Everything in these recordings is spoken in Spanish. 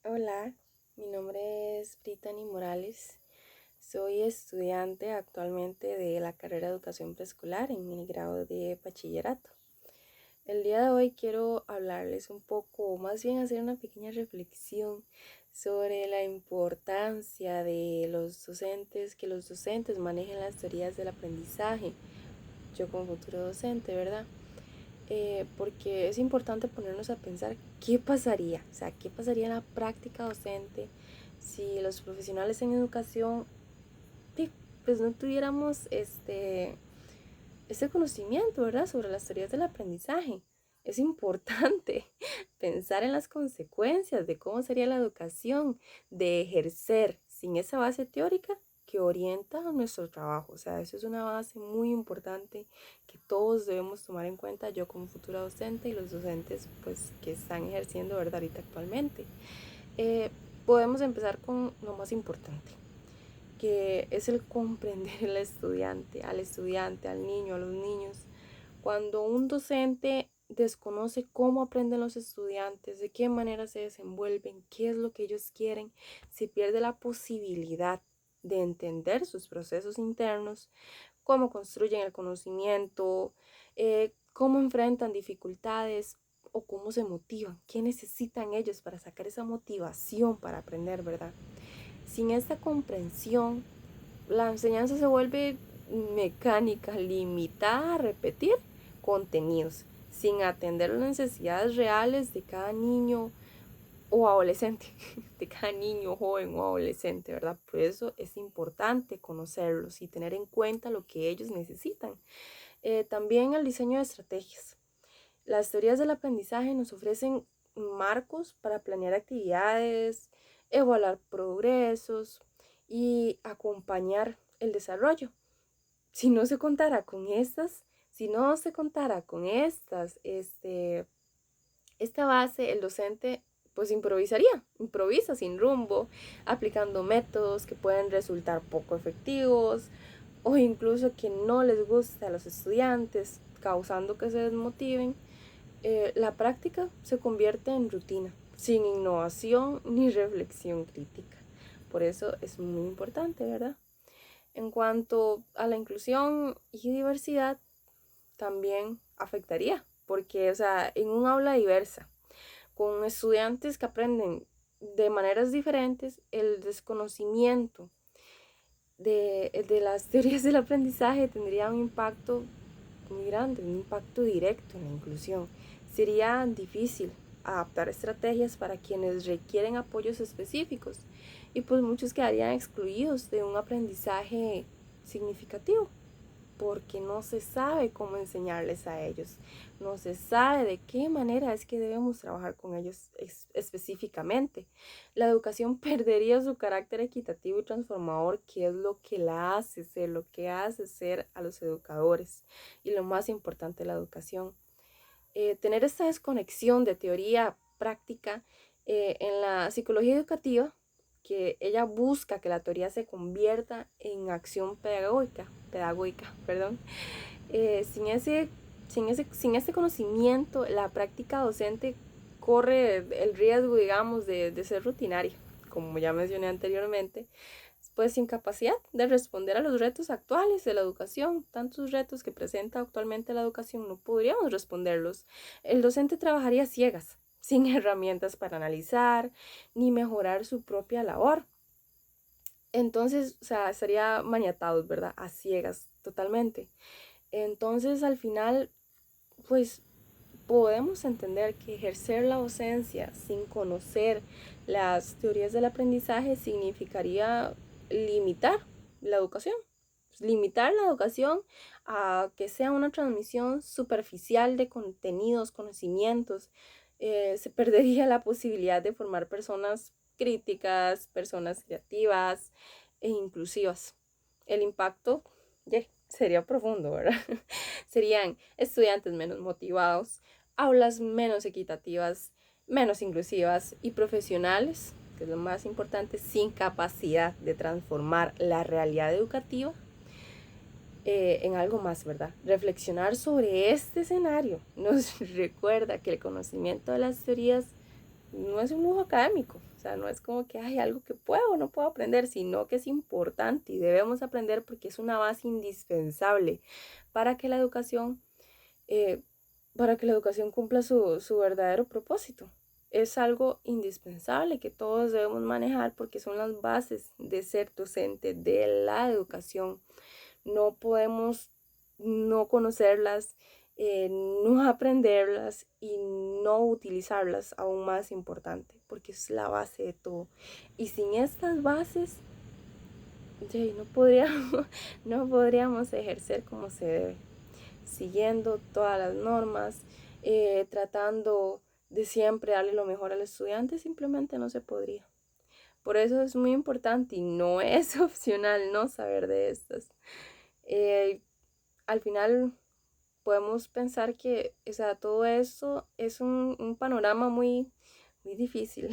Hola, mi nombre es Brittany Morales. Soy estudiante actualmente de la carrera de educación preescolar en mi grado de bachillerato. El día de hoy quiero hablarles un poco, o más bien hacer una pequeña reflexión sobre la importancia de los docentes, que los docentes manejen las teorías del aprendizaje. Yo como futuro docente, ¿verdad? Porque es importante ponernos a pensar qué pasaría, o sea, qué pasaría en la práctica docente si los profesionales en educación pues no tuviéramos este conocimiento, ¿verdad?, sobre las teorías del aprendizaje. Es importante pensar en las consecuencias de cómo sería la educación de ejercer sin esa base teórica que orienta nuestro trabajo. O sea, eso es una base muy importante que todos debemos tomar en cuenta, yo como futura docente y los docentes pues que están ejerciendo, ¿verdad?, ahorita actualmente. Eh, Podemos empezar con lo más importante, que es el comprender al estudiante, al niño, a los niños. Cuando un docente desconoce cómo aprenden los estudiantes, de qué manera se desenvuelven, qué es lo que ellos quieren, se pierde la posibilidad de entender sus procesos internos, cómo construyen el conocimiento, cómo enfrentan dificultades o cómo se motivan, qué necesitan ellos para sacar esa motivación para aprender, ¿verdad? Sin esta comprensión, la enseñanza se vuelve mecánica, limitada a repetir contenidos, sin atender las necesidades reales de cada niño o adolescente, de cada niño, joven o adolescente, ¿verdad? Por eso es importante conocerlos y tener en cuenta lo que ellos necesitan. También el diseño de estrategias. Las teorías del aprendizaje nos ofrecen marcos para planear actividades, evaluar progresos y acompañar el desarrollo. Si no se contara con estas, si no se contara con esta base, el docente pues improvisa sin rumbo, aplicando métodos que pueden resultar poco efectivos o incluso que no les gusta a los estudiantes, causando que se desmotiven. La práctica se convierte en rutina, sin innovación ni reflexión crítica. Por eso es muy importante, ¿verdad? En cuanto a la inclusión y diversidad, también afectaría, porque, o sea, en un aula diversa, con estudiantes que aprenden de maneras diferentes, el desconocimiento de las teorías del aprendizaje tendría un impacto muy grande, un impacto directo en la inclusión. Sería difícil adaptar estrategias para quienes requieren apoyos específicos y pues muchos quedarían excluidos de un aprendizaje significativo porque no se sabe cómo enseñarles a ellos, no se sabe de qué manera es que debemos trabajar con ellos específicamente. La educación perdería su carácter equitativo y transformador, que es lo que la hace ser, lo que hace ser a los educadores y lo más importante de la educación. Tener esta desconexión de teoría práctica en la psicología educativa, que ella busca que la teoría se convierta en acción pedagógica, perdón. Sin ese conocimiento, la práctica docente corre el riesgo, digamos, de ser rutinaria, como ya mencioné anteriormente, pues sin capacidad de responder a los retos actuales de la educación, tantos retos que presenta actualmente la educación, no podríamos responderlos. El docente trabajaría ciegas, sin herramientas para analizar ni mejorar su propia labor. Entonces, o sea, estaría maniatados, ¿verdad? A ciegas, totalmente. Entonces, al final, pues podemos entender que ejercer la docencia sin conocer las teorías del aprendizaje significaría limitar la educación. Limitar la educación a que sea una transmisión superficial de contenidos, conocimientos. Se perdería la posibilidad de formar personas críticas, personas creativas e inclusivas. El impacto sería profundo, ¿verdad? Serían estudiantes menos motivados, aulas menos equitativas, menos inclusivas y profesionales, que es lo más importante, sin capacidad de transformar la realidad educativa en algo más, ¿verdad? Reflexionar sobre este escenario nos recuerda que el conocimiento de las teorías no es un lujo académico, O sea, no es como que hay algo que puedo o no puedo aprender, sino que es importante y debemos aprender porque es una base indispensable para que la educación, eh, cumpla su verdadero propósito. Es algo indispensable que todos debemos manejar porque son las bases de ser docente de la educación. No podemos no conocerlas, no aprenderlas y no utilizarlas, aún más importante, porque es la base de todo. Y sin estas bases, no podríamos, no podríamos ejercer como se debe, siguiendo todas las normas, tratando de siempre darle lo mejor al estudiante, simplemente no se podría. Por eso es muy importante y no es opcional no saber de estas. Al final podemos pensar que, o sea, todo eso es un panorama muy difícil,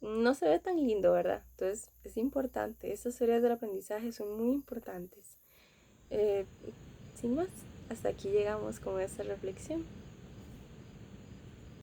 no se ve tan lindo, ¿verdad? Entonces es importante, estas áreas del aprendizaje son muy importantes. Eh, Sin más, hasta aquí llegamos con esta reflexión.